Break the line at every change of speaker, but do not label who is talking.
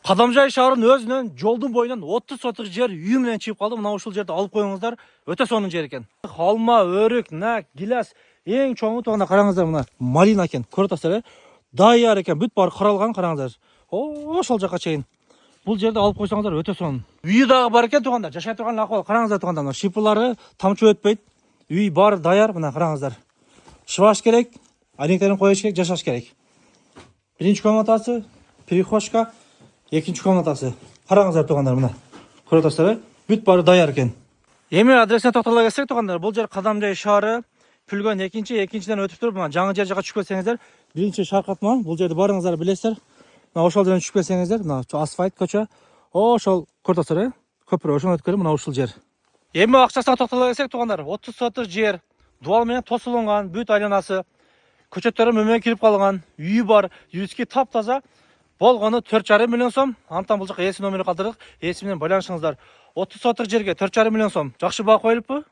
Кадамжай шаарынын өзүнөн жолдун боюнан 30 сотук жер үй менен чыгып калды. Мына ушул жерди алып коюңуздар. Өтө сонун жер экен. Алма, өрүк, нак, гилас эң чоңу туганда караңыздар, мына малина экен. Көрүп атасыздар, даяр экен. Бүт баары каралган, караңыздар. Ошол жака чейин. Бул жерди алып койсоңуздар өтө сонун. Үйү дагы бар экен тугандар. Жашай турган акыбал караңыздар тугандар. Мына шипылары тамчы өтпөйт. Үй баары даяр, мына караңыздар. Шыбаш керек, ориентирин коюш керек, жашаш керек. Биринчи комнатасы, перехожка, экинчи комнатасы. Караңыздар тугандар, мына. Көрүп атасыздар, бүт баары даяр экен. Эми адресине токтола келсек тугандар, бул жер Кадамжай шаары, Пүлгөн экинчиден өтүп туруп, мына жаңы жер жака түшүп келсеңиздер, биринчи шаркатма, бул жерди барыңыздар билесиздер. Мына ошол жерден түшүп келсеңиздер, мына асфальт көчө, ошол көрүп атасыздар, көпүрө ошону өткөрүп, мына ушул жер. Эми акчасына токтола келсек тугандар, 30 сотук жер, дуал менен тосулунган, бүт айланасы, көчөттөрү мөмө кирип калган, үйү бар, юриски таптаза. Болгону 4,5 миллион сом. Антан бул жака ээси номери калтырдык. Ээси менен байланышыңыздар. 30 сотук жерге 4,5 миллион сом. Жакшы баа коюлуппу?